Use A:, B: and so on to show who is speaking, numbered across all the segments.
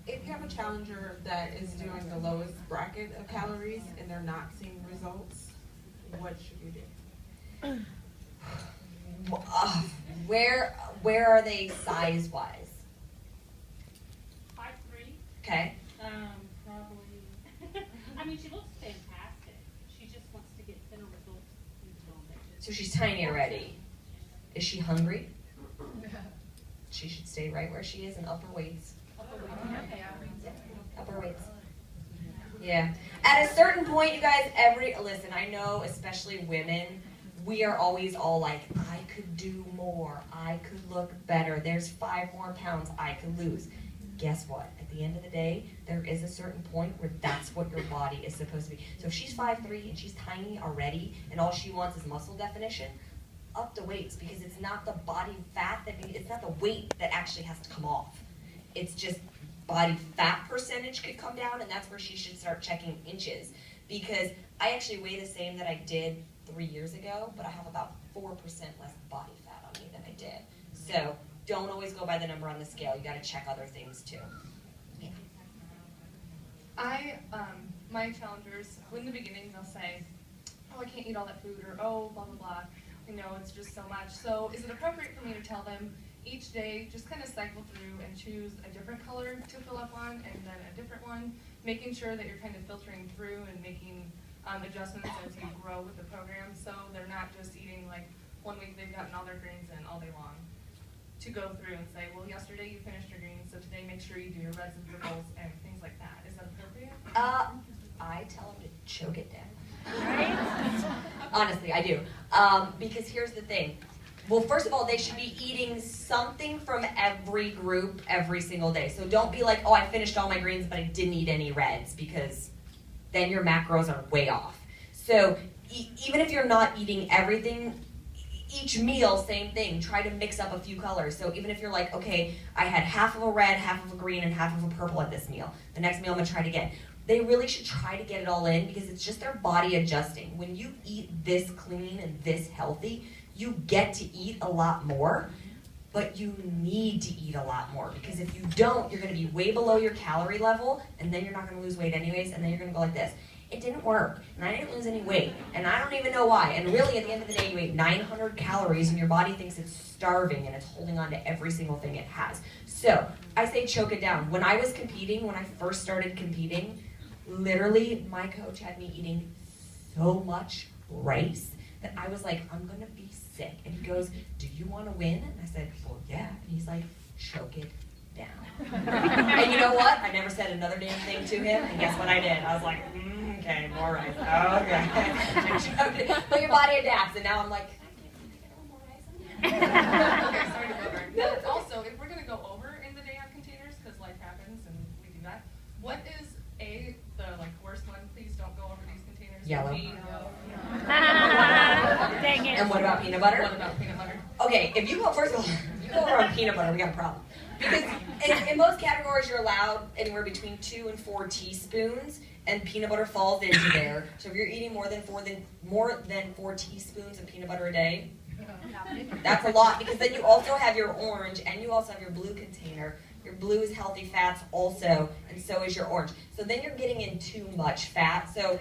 A: If you have a challenger that is doing the lowest bracket of calories and they're not seeing results, what should you do?
B: Where are they size-wise?
C: 5'3".
B: Okay.
C: Probably. I mean, she looks fantastic. She just wants to get better results.
B: So she's tiny already. Is she hungry? She should stay right where she is in upper weights. Upper weights. Yeah. At a certain point, you guys, listen, I know, especially women, we are always all like, I could do more. I could look better. There's 5 more pounds I could lose. Guess what? At the end of the day, there is a certain point where that's what your body is supposed to be. So if she's 5'3" and she's tiny already, and all she wants is muscle definition, up the weights, because it's not the body fat it's not the weight that actually has to come off. It's just body fat percentage could come down, and that's where she should start checking inches. Because I actually weigh the same that I did 3 years ago, but I have about 4% less body fat on me than I did. So don't always go by the number on the scale. You got to check other things too. Yeah.
D: My challengers, in the beginning, they'll say, oh, I can't eat all that food, or oh, blah, blah, blah. You know, it's just so much. So is it appropriate for me to tell them each day, just kind of cycle through and choose a different color to fill up on, and then a different one, making sure that you're kind of filtering through and making adjustments as you grow with the program, so they're not just eating, like, 1 week they've gotten all their greens in all day long. To go through and say, well, yesterday you finished your greens, so today make sure you do your reds and purples and things like that. Is that appropriate?
B: I tell them to choke it down. Honestly, I do. Because here's the thing. Well, first of all, they should be eating something from every group every single day. So don't be like, oh, I finished all my greens, but I didn't eat any reds, because then your macros are way off. So even if you're not eating everything, each meal, same thing. Try to mix up a few colors. So even if you're like, okay, I had half of a red, half of a green, and half of a purple at this meal. The next meal I'm going to try it again. They really should try to get it all in, because it's just their body adjusting. When you eat this clean and this healthy, you get to eat a lot more, but you need to eat a lot more, because if you don't, you're going to be way below your calorie level, and then you're not going to lose weight anyways, and then you're going to go like this. It didn't work, and I didn't lose any weight, and I don't even know why. And really, at the end of the day, you ate 900 calories, and your body thinks it's starving, and it's holding on to every single thing it has. So I say choke it down. When I was competing, when I first started competing, literally, my coach had me eating so much rice that I was like, I'm going to be sick. And he goes, do you want to win? And I said, well, yeah. And he's like, choke it down. And you know what? I never said another damn thing to him, and guess what I did? I was like, okay, more rice. Okay. But your body adapts, and now I'm like,
D: Okay, sorry to go over. But also, if we're going to go over in the day on containers, because life happens and we do that, what is the worst one? Please don't go over these containers.
B: Yellow.
C: Dang it.
B: And what about peanut butter?
D: What about peanut butter?
B: Okay, if you go, first of all, if you go over on peanut butter, we got a problem. Because in most categories, you're allowed anywhere between 2 and 4 teaspoons, and peanut butter falls into there. So if you're eating more than 4 teaspoons of peanut butter a day, that's a lot, because then you also have your orange, and you also have your blue container. Your blue is healthy fats also, and so is your orange. So then you're getting in too much fat. So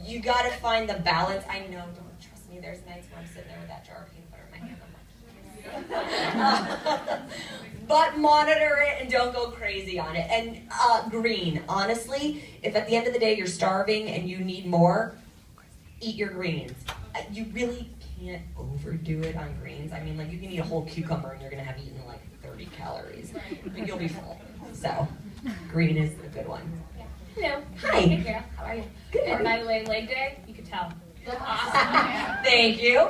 B: you got to find the balance. I know, don't trust me. There's nights where I'm sitting there with that jar of peanut butter in my hand. I'm like, but monitor it and don't go crazy on it. And green, honestly, if at the end of the day you're starving and you need more, eat your greens. You really can't overdo it on greens. I mean, like, you can eat a whole cucumber and you're going to have eaten like 30 calories. But you'll be full. So, green is a good one.
E: Hello.
B: Hi.
E: Hey, girl.
B: How are you?
E: Good. And by the way, leg day, you could tell. Look awesome.
B: Thank you.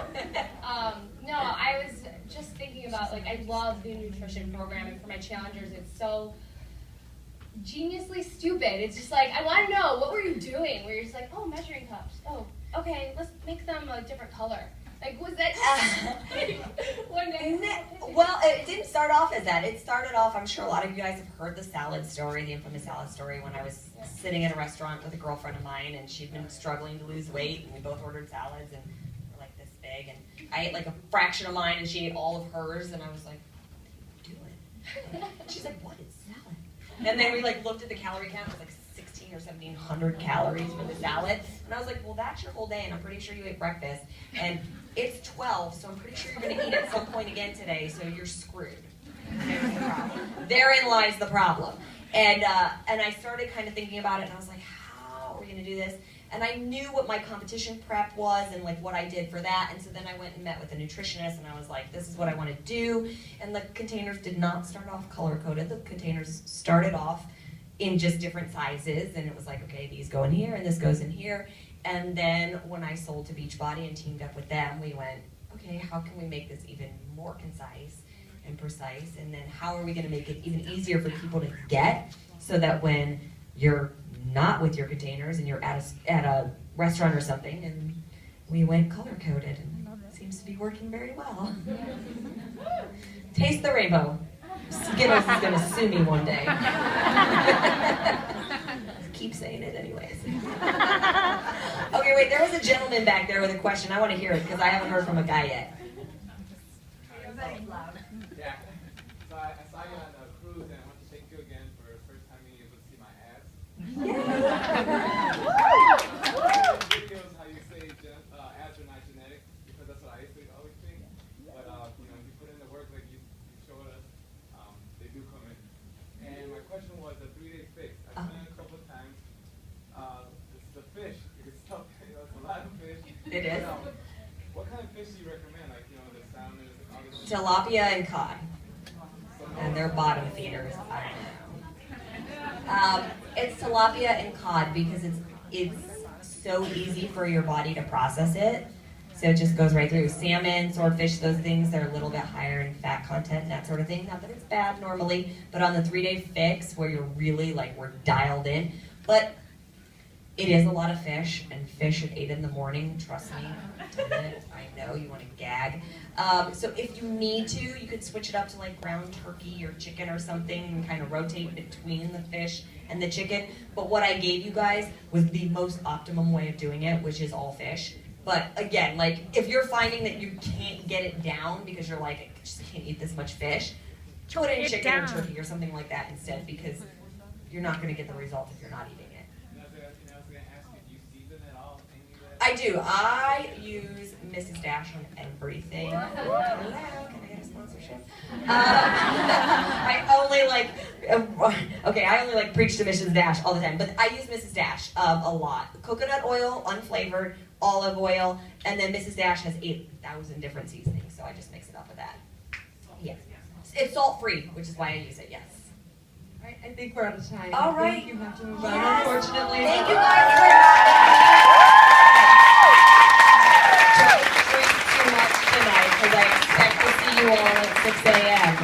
E: No, I was just thinking about, like, I love the nutrition program, and for my challengers, it's so geniusly stupid. It's just like, I want to know, what were you doing? Where you're just like, oh, measuring cups. Oh, okay, let's make them a different color. Like, was that just one day?
B: Well, it didn't start off as that. It started off, I'm sure a lot of you guys have heard the salad story, the infamous salad story, when I was sitting at a restaurant with a girlfriend of mine, and she'd been struggling to lose weight, and we both ordered salads, and we're like this big, and I ate like a fraction of mine, and she ate all of hers, and I was like, what are you doing? And she's like, what is salad? And then we like looked at the calorie count, it was like 16 or 1700 calories for the salad. And I was like, well, that's your whole day, and I'm pretty sure you ate breakfast. And it's 12, so I'm pretty sure you're gonna eat at some point again today, so you're screwed. There's the problem. Therein lies the problem. And I started kind of thinking about it, and I was like, how are we gonna do this? And I knew what my competition prep was and like what I did for that. And so then I went and met with a nutritionist, and I was like, this is what I want to do. And the containers did not start off color coded. The containers started off in just different sizes, and it was like, okay, these go in here and this goes in here. And then when I sold to Beachbody and teamed up with them, we went, okay, how can we make this even more concise and precise? And then how are we going to make it even easier for people to get, so that when you're not with your containers and you're at a restaurant or something, and we went color coded, and it seems to be working very well. Taste the rainbow. Skittles is going to sue me one day. Keep saying it anyways. Okay, wait, there was a gentleman back there with a question. I want to hear it because I haven't heard from a guy yet.
F: Yeah. So I saw you on a cruise, and I want to thank you again for the first time being able to see my abs. Videos how you say abs are not genetic, because that's what I used to always think. But you know, if you put in the work like you showed us, they do come in. And my question was the 3-day fix. I've done it a couple of times. The fish, it's tough. You know, it's a lot of fish.
B: It is.
F: What kind of fish do you recommend? Like, you know, the salmon, all this.
B: Tilapia and cod. And they're bottom feeders. I know. It's tilapia and cod because it's so easy for your body to process it. So it just goes right through. Salmon, swordfish, those things, they're a little bit higher in fat content and that sort of thing. Not that it's bad normally, but on the 3-day fix where you're really like, we're dialed in. But it is a lot of fish, and fish at 8 in the morning, trust me, I know you want to gag. So if you need to, you could switch it up to like ground turkey or chicken or something and kind of rotate between the fish and the chicken. But what I gave you guys was the most optimum way of doing it, which is all fish. But again, like if you're finding that you can't get it down because you're like, I just can't eat this much fish, put in chicken or turkey or something like that instead, because you're not going to get the result if you're not eating it. I do. I use Mrs. Dash on everything. Hello, can I get a sponsorship? I only like preach to Mrs. Dash all the time, but I use Mrs. Dash a lot. Coconut oil, unflavored, olive oil, and then Mrs. Dash has 8,000 different seasonings, so I just mix it up with that. Yes. It's salt-free, which is why I use it, yes.
A: All right, I think we're out of time.
B: All
A: I
B: right.
A: think you have to move on,
B: Yes.
A: unfortunately.
B: Thank you guys for Don't drink too much tonight, because I expect to see you all at 6 a.m.